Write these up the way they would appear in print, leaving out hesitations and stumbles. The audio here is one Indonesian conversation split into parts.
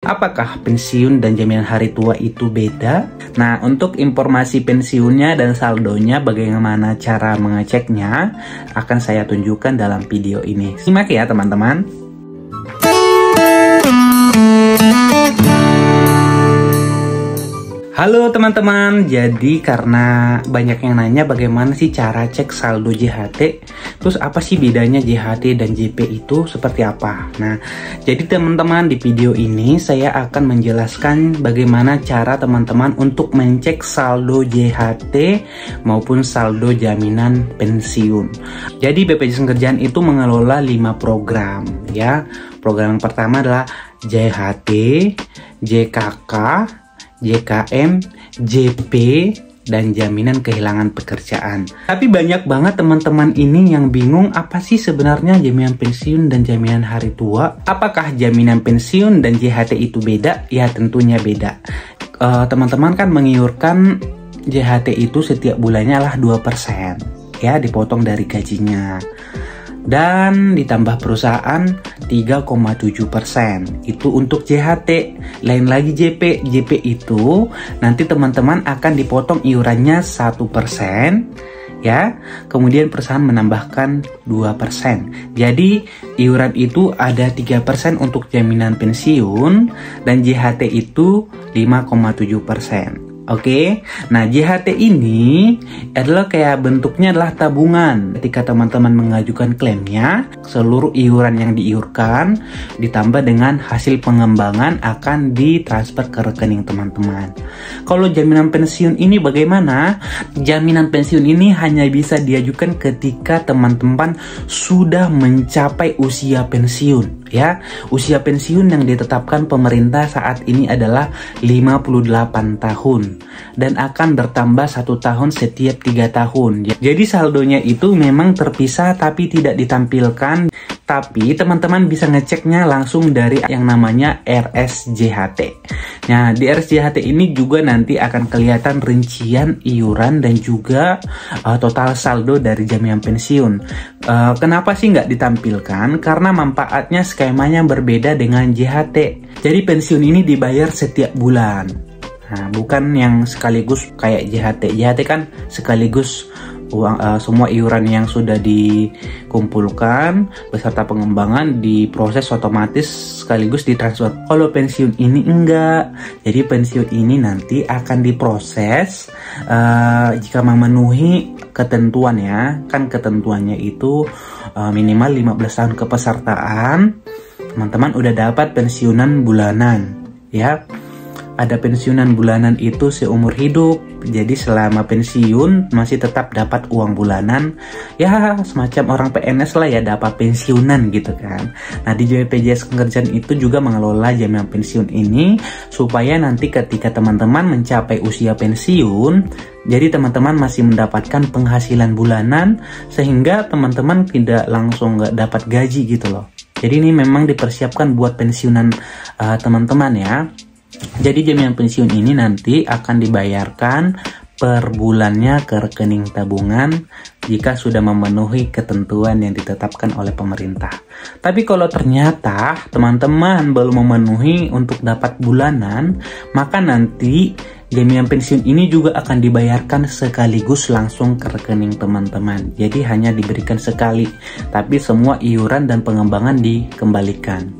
Apakah pensiun dan jaminan hari tua itu beda? Nah, untuk informasi pensiunnya dan saldonya bagaimana cara mengeceknya akan saya tunjukkan dalam video ini. Simak ya teman-teman. Halo teman-teman, jadi karena banyak yang nanya bagaimana sih cara cek saldo JHT, terus apa sih bedanya JHT dan JP itu seperti apa? Nah, jadi teman-teman di video ini saya akan menjelaskan bagaimana cara teman-teman untuk mencek saldo JHT maupun saldo jaminan pensiun. Jadi BPJS Kerjaan itu mengelola 5 program ya. Program yang pertama adalah JHT, JKK, JKM, JP, dan jaminan kehilangan pekerjaan. Tapi banyak banget teman-teman ini yang bingung apa sih sebenarnya jaminan pensiun dan jaminan hari tua. Apakah jaminan pensiun dan JHT itu beda? Ya tentunya beda. Teman-teman kan mengiurkan JHT itu setiap bulannya lah 2%. Ya dipotong dari gajinya. Dan ditambah perusahaan 3,7%. Itu untuk JHT. Lain lagi JP. JP itu nanti teman-teman akan dipotong iurannya 1%, ya. Kemudian perusahaan menambahkan 2%. Jadi iuran itu ada 3% untuk jaminan pensiun dan JHT itu 5,7%. Oke, nah JHT ini adalah kayak bentuknya adalah tabungan. Ketika teman-teman mengajukan klaimnya, seluruh iuran yang diiurkan ditambah dengan hasil pengembangan akan ditransfer ke rekening teman-teman. Kalau jaminan pensiun ini bagaimana? Jaminan pensiun ini hanya bisa diajukan ketika teman-teman sudah mencapai usia pensiun. Ya, usia pensiun yang ditetapkan pemerintah saat ini adalah 58 tahun dan akan bertambah 1 tahun setiap 3 tahun. Jadi saldonya itu memang terpisah tapi tidak ditampilkan. Tapi teman-teman bisa ngeceknya langsung dari yang namanya RSJHT. Nah, di RSJHT ini juga nanti akan kelihatan rincian iuran dan juga total saldo dari jaminan pensiun. Kenapa sih nggak ditampilkan? Karena manfaatnya skemanya berbeda dengan JHT. Jadi pensiun ini dibayar setiap bulan. Nah, bukan yang sekaligus kayak JHT. JHT kan sekaligus uang semua iuran yang sudah dikumpulkan beserta pengembangan diproses otomatis sekaligus ditransfer. Kalau pensiun ini enggak. Jadi pensiun ini nanti akan diproses jika memenuhi ketentuan ya. Kan ketentuannya itu minimal 15 tahun kepesertaan. Teman-teman udah dapat pensiunan bulanan ya. Ada pensiunan bulanan itu seumur hidup. Jadi selama pensiun masih tetap dapat uang bulanan. Ya semacam orang PNS lah ya, dapat pensiunan gitu kan. Nah di BPJS Kerjaan itu juga mengelola jaminan pensiun ini supaya nanti ketika teman-teman mencapai usia pensiun, jadi teman-teman masih mendapatkan penghasilan bulanan sehingga teman-teman tidak langsung nggak dapat gaji gitu loh. Jadi ini memang dipersiapkan buat pensiunan teman-teman ya. Jadi jaminan pensiun ini nanti akan dibayarkan per bulannya ke rekening tabungan jika sudah memenuhi ketentuan yang ditetapkan oleh pemerintah. Tapi kalau ternyata teman-teman belum memenuhi untuk dapat bulanan, maka nanti jaminan pensiun ini juga akan dibayarkan sekaligus langsung ke rekening teman-teman. Jadi hanya diberikan sekali, tapi semua iuran dan pengembangan dikembalikan.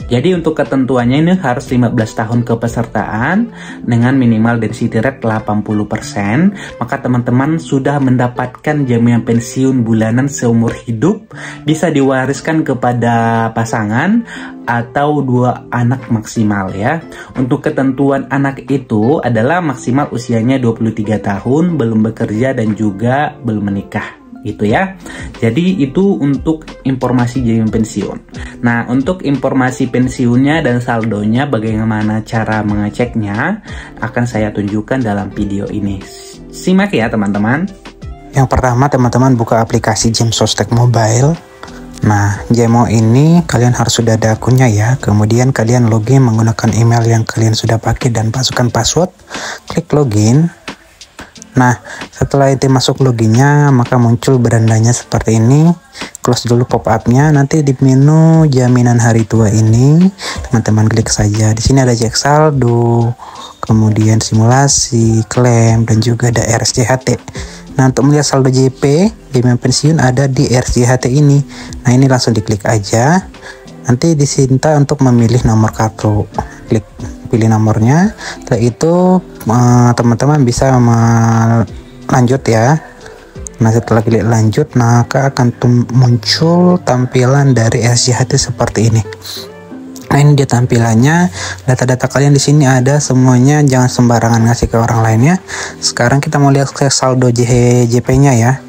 Jadi untuk ketentuannya ini harus 15 tahun kepesertaan dengan minimal density rate 80%. Maka teman-teman sudah mendapatkan jaminan pensiun bulanan seumur hidup. Bisa diwariskan kepada pasangan atau 2 anak maksimal ya. Untuk ketentuan anak itu adalah maksimal usianya 23 tahun, belum bekerja dan juga belum menikah. Gitu ya. Jadi itu untuk informasi jaminan pensiun. Nah, untuk informasi pensiunnya dan saldonya bagaimana cara mengeceknya akan saya tunjukkan dalam video ini. Simak ya teman-teman. Yang pertama teman-teman buka aplikasi GEM Sostek Mobile. Nah, GEMO ini kalian harus sudah ada akunnya ya. Kemudian kalian login menggunakan email yang kalian sudah pakai dan masukkan password. Klik login. Nah, setelah ente masuk loginnya, maka muncul berandanya seperti ini. Close dulu pop-upnya. Nanti di menu jaminan hari tua ini, teman-teman klik saja. Di sini ada cek saldo, kemudian simulasi, klaim, dan juga ada RSJHT. Nah, untuk melihat saldo JP, jaminan pensiun ada di RSJHT ini. Nah, ini langsung diklik aja. Nanti diminta untuk memilih nomor kartu. Klik pilih nomornya. Setelah itu teman-teman bisa lanjut ya. Nah, setelah klik lanjut, maka akan muncul tampilan dari RSJHT seperti ini. Nah, ini dia tampilannya. Data-data kalian di sini ada semuanya, jangan sembarangan ngasih ke orang lainnya. Sekarang kita mau lihat saldo JP-nya ya.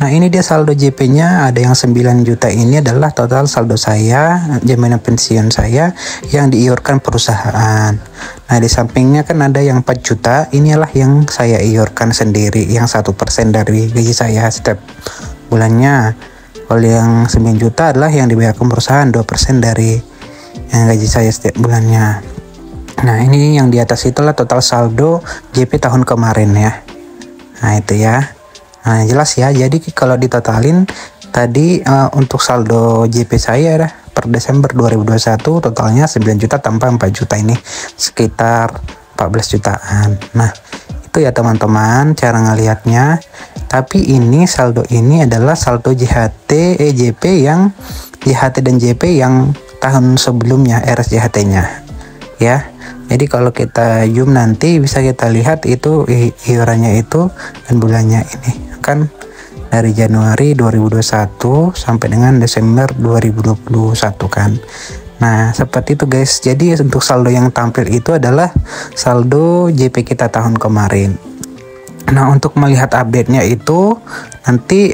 Nah, ini dia saldo JP-nya, ada yang 9 juta. Ini adalah total saldo saya, jaminan pensiun saya yang diiurkan perusahaan. Nah, di sampingnya kan ada yang 4 juta, inilah yang saya iurkan sendiri, yang 1% dari gaji saya setiap bulannya. Kalau yang 9 juta adalah yang dibayarkan perusahaan, 2% dari yang gaji saya setiap bulannya. Nah, ini yang di atas itulah total saldo JP tahun kemarin ya. Nah, itu ya. Nah, jelas ya. Jadi kalau ditotalin tadi untuk saldo JP saya per Desember 2021 totalnya 9 juta tambah 4 juta, ini sekitar 14 jutaan. Nah, itu ya teman-teman cara ngelihatnya. Tapi ini saldo ini adalah saldo JP yang JHT dan JP yang tahun sebelumnya RSJHT-nya ya. Jadi kalau kita zoom nanti bisa kita lihat itu iurannya itu dan bulannya ini kan dari Januari 2021 sampai dengan Desember 2021 kan. Nah, seperti itu guys. Jadi untuk saldo yang tampil itu adalah saldo JP kita tahun kemarin. Nah, untuk melihat update-nya itu nanti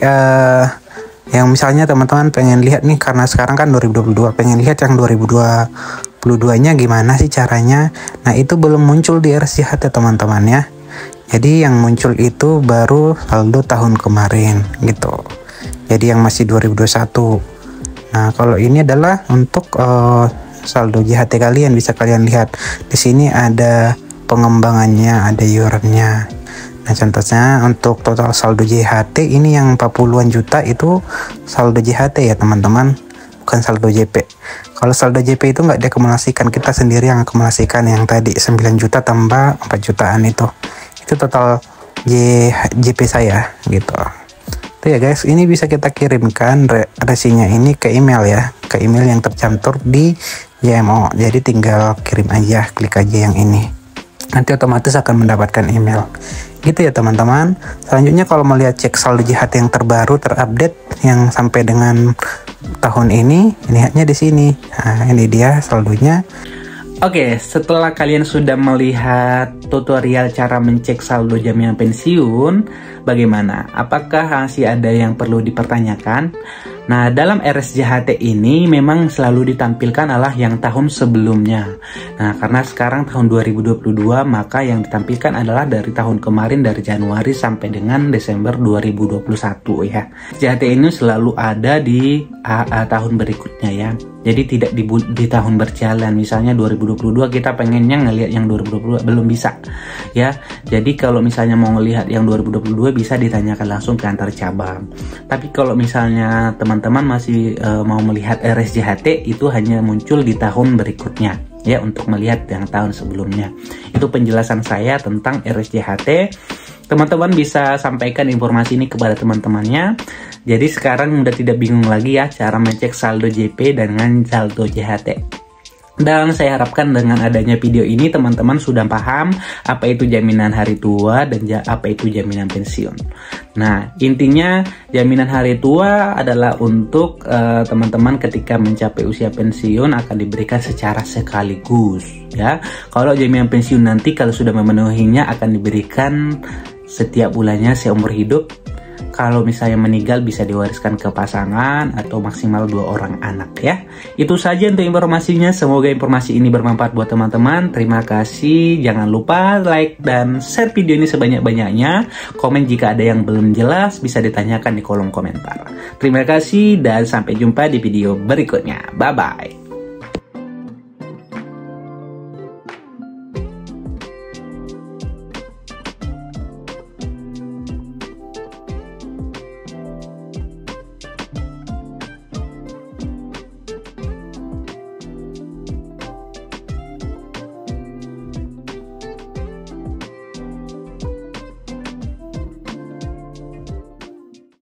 yang misalnya teman-teman pengen lihat nih, karena sekarang kan 2022, pengen lihat yang 2022-nya gimana sih caranya. Nah, itu belum muncul di RSJHT teman-teman ya. Jadi yang muncul itu baru saldo tahun kemarin gitu. Jadi yang masih 2021. Nah, kalau ini adalah untuk saldo JHT kalian, bisa kalian lihat. Di sini ada pengembangannya, ada iurannya. Nah, contohnya untuk total saldo JHT ini yang 40-an juta itu saldo JHT ya teman-teman, bukan saldo JP. Kalau saldo JP itu nggak diakumulasikan, kita sendiri yang akumulasikan yang tadi 9 juta tambah 4 jutaan itu total JP saya gitu. Itu ya guys, ini bisa kita kirimkan resinya ini ke email ya, ke email yang tercantum di JMO. Jadi tinggal kirim aja, klik aja yang ini, nanti otomatis akan mendapatkan email gitu ya teman-teman. Selanjutnya kalau melihat cek saldo JHT yang terbaru terupdate yang sampai dengan tahun ini, lihatnya di sini. Nah, ini dia saldonya. Oke, setelah kalian sudah melihat tutorial cara mencek saldo jaminan pensiun, bagaimana? Apakah masih ada yang perlu dipertanyakan? Nah, dalam RSJHT ini memang selalu ditampilkan adalah yang tahun sebelumnya. Nah, karena sekarang tahun 2022, maka yang ditampilkan adalah dari tahun kemarin, dari Januari sampai dengan Desember 2021 ya. RSJHT ini selalu ada di tahun berikutnya ya. Jadi tidak di tahun berjalan. Misalnya 2022 kita pengennya ngelihat yang 2022, belum bisa ya. Jadi kalau misalnya mau ngelihat yang 2022 bisa ditanyakan langsung ke antar cabang. Tapi kalau misalnya teman-teman masih mau melihat RSJHT, itu hanya muncul di tahun berikutnya ya, untuk melihat yang tahun sebelumnya. Itu penjelasan saya tentang RSJHT. Teman-teman bisa sampaikan informasi ini kepada teman-temannya. Jadi sekarang udah tidak bingung lagi ya cara mengecek saldo JP dengan saldo JHT. Dan saya harapkan dengan adanya video ini teman-teman sudah paham apa itu jaminan hari tua dan apa itu jaminan pensiun. Nah, intinya jaminan hari tua adalah untuk teman-teman ketika mencapai usia pensiun akan diberikan secara sekaligus ya. Kalau jaminan pensiun nanti kalau sudah memenuhinya akan diberikan setiap bulannya seumur hidup. Kalau misalnya meninggal bisa diwariskan ke pasangan atau maksimal 2 orang anak ya. Itu saja untuk informasinya. Semoga informasi ini bermanfaat buat teman-teman. Terima kasih. Jangan lupa like dan share video ini sebanyak-banyaknya. Komen jika ada yang belum jelas bisa ditanyakan di kolom komentar. Terima kasih dan sampai jumpa di video berikutnya. Bye bye.